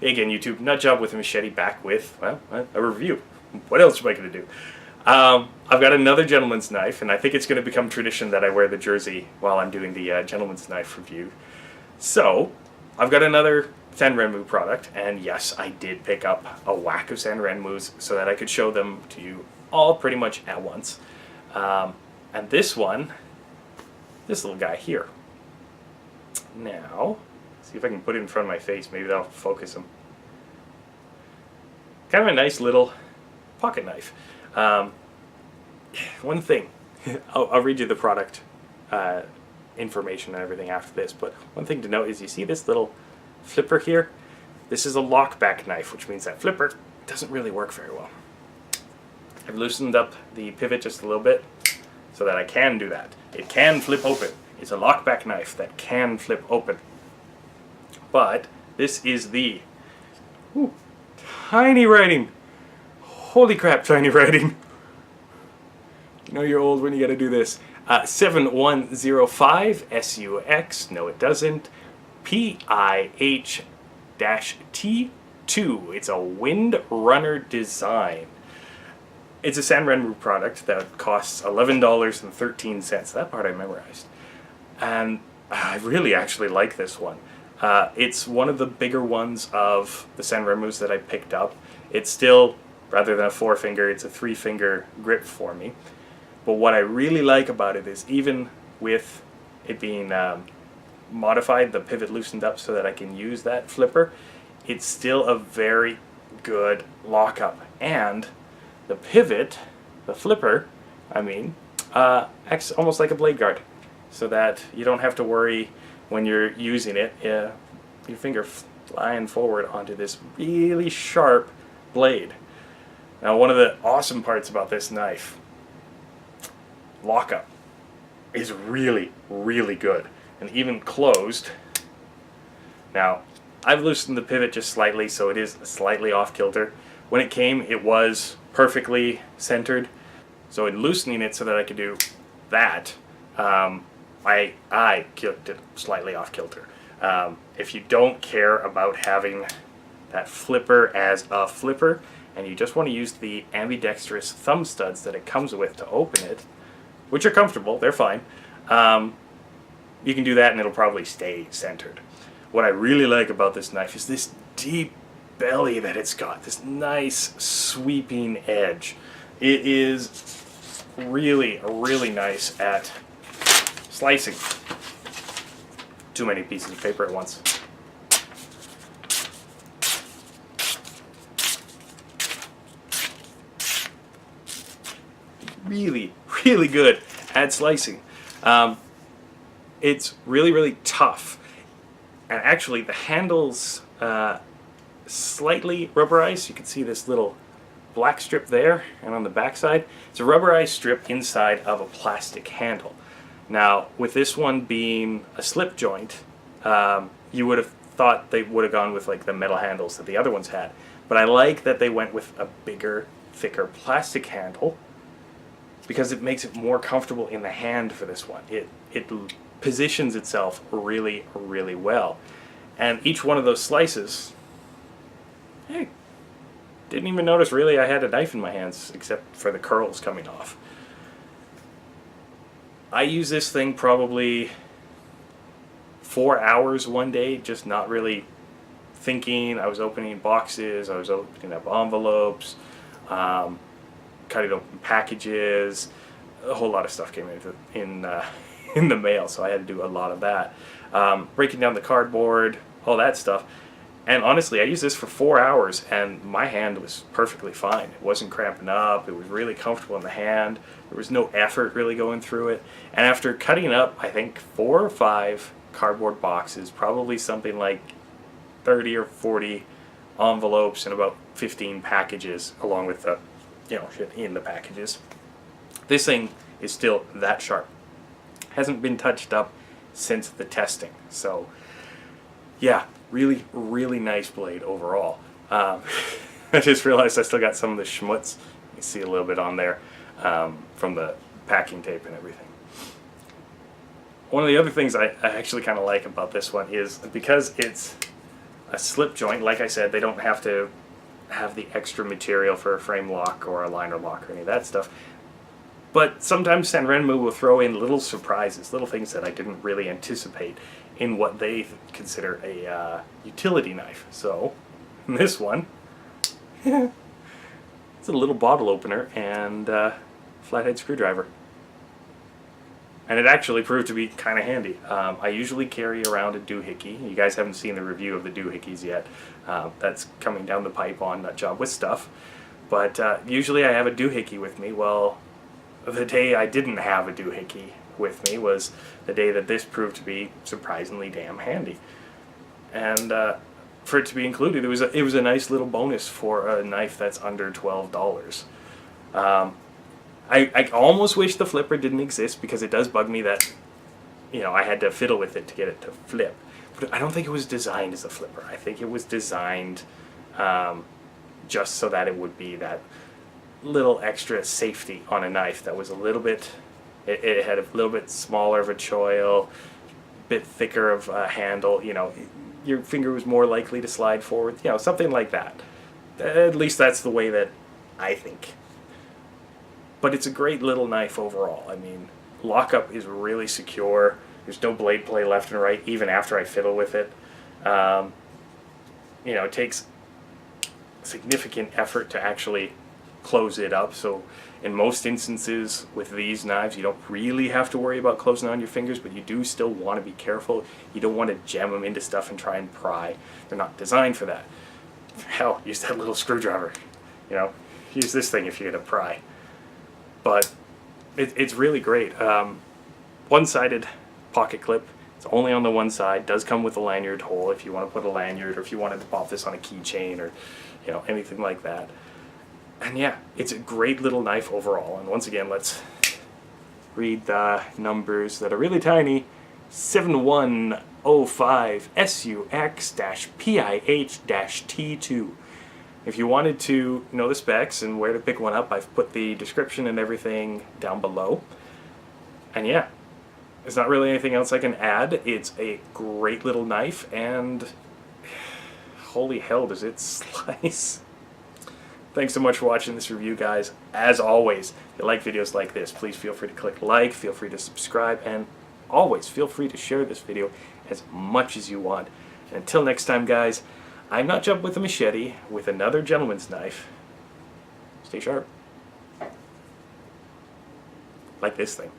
Hey again, YouTube. Nut job with a machete back with, well, a review. What else am I going to do? I've got another gentleman's knife, and I think it's going to become tradition that I wear the jersey while I'm doing the gentleman's knife review. So, I've got another Sanrenmu product, and yes, I did pick up a whack of Sanrenmus so that I could show them to you all pretty much at once. And this one, this little guy here. Now, see if I can put it in front of my face, maybe that'll focus him. Kind of a nice little pocket knife. One thing, I'll read you the product information and everything after this, but one thing to note is you see this little flipper here? This is a lockback knife, which means that flipper doesn't really work very well. I've loosened up the pivot just a little bit so that I can do that. It can flip open. It's a lockback knife that can flip open. But this is the tiny writing. Holy crap, tiny writing. You know you're old when you gotta do this. 7105 SUX, no it doesn't, PIH T2. It's a Wind Runner design. It's a Sanrenmu product that costs $11.13. That part I memorized. And I really actually like this one. It's one of the bigger ones of the Sanrenmus that I picked up. It's still, rather than a 4-finger, it's a 3-finger grip for me. But what I really like about it is even with it being modified, the pivot loosened up so that I can use that flipper, it's still a very good lockup. And the pivot, the flipper, acts almost like a blade guard, so that you don't have to worry when you're using it, your finger flying forward onto this really sharp blade. Now, one of the awesome parts about this knife, lockup, is really, really good. And even closed. Now, I've loosened the pivot just slightly, so it is slightly off kilter. When it came, it was perfectly centered. So in loosening it so that I could do that, I kicked it slightly off kilter. If you don't care about having that flipper as a flipper, and you just want to use the ambidextrous thumb studs that it comes with to open it, which are comfortable, they're fine, you can do that and it'll probably stay centered. What I really like about this knife is this deep belly that it's got, this nice sweeping edge. It is really, really nice at slicing. Too many pieces of paper at once. Really, really good at slicing. It's really, really tough. And actually the handle's slightly rubberized. You can see this little black strip there, and on the back side, it's a rubberized strip inside of a plastic handle. Now, with this one being a slip joint, you would have thought they would have gone with like the metal handles that the other ones had. But I like that they went with a bigger, thicker plastic handle because it makes it more comfortable in the hand for this one. It positions itself really, really well. And each one of those slices, hey, didn't even notice really I had a knife in my hands except for the curls coming off. I use this thing probably 4 hours one day, just not really thinking. I was opening boxes, I was opening up envelopes, cutting open packages. A whole lot of stuff came in the mail, so I had to do a lot of that. Breaking down the cardboard, all that stuff. And honestly, I used this for 4 hours and my hand was perfectly fine. It wasn't cramping up, it was really comfortable in the hand, there was no effort really going through it. And after cutting up, I think 4 or 5 cardboard boxes, probably something like 30 or 40 envelopes and about 15 packages, along with the, shit in the packages, this thing is still that sharp. Hasn't been touched up since the testing. So, yeah, really, really nice blade overall. I just realized I still got some of the schmutz. You see a little bit on there from the packing tape and everything. One of the other things I actually kind of like about this one is because it's a slip joint. Like I said, they don't have to have the extra material for a frame lock or a liner lock or any of that stuff. But sometimes Sanrenmu will throw in little surprises, little things that I didn't really anticipate in what they consider a utility knife. So, this one, it's a little bottle opener and flathead screwdriver. And it actually proved to be kind of handy. I usually carry around a doohickey. You guys haven't seen the review of the doohickeys yet. That's coming down the pipe on Job with Stuff. But usually I have a doohickey with me. Well, the day I didn't have a doohickey with me was the day that this proved to be surprisingly damn handy. And for it to be included, it was a nice little bonus for a knife that's under $12. I almost wish the flipper didn't exist, because it does bug me that, you know, I had to fiddle with it to get it to flip. But I don't think it was designed as a flipper. I think it was designed just so that it would be that little extra safety on a knife that was a little bit, it had a little bit smaller of a choil, a bit thicker of a handle, you know, your finger was more likely to slide forward, you know, something like that. At least that's the way that I think. But it's a great little knife overall. I mean, lockup is really secure. There's no blade play left and right, even after I fiddle with it. You know, it takes significant effort to actually close it up. So in most instances with these knives, you don't really have to worry about closing on your fingers, but you do still want to be careful. You don't want to jam them into stuff and try and pry. They're not designed for that. Hell, use that little screwdriver. You know, use this thing if you're going to pry. But it's really great. One-sided pocket clip. It's only on the one side. Does come with a lanyard hole if you want to put a lanyard, or if you wanted to pop this on a keychain, or you know, anything like that. And yeah, it's a great little knife overall. And once again, let's read the numbers that are really tiny. 7105 SUX PIH T2. If you wanted to know the specs and where to pick one up, I've put the description and everything down below. And yeah, there's not really anything else I can add. It's a great little knife, and holy hell does it slice. Thanks so much for watching this review, guys. As always, if you like videos like this, please feel free to click like, feel free to subscribe, and always feel free to share this video as much as you want. And until next time, guys, I'm not Jump with a Machete, with another gentleman's knife. Stay sharp. Like this thing.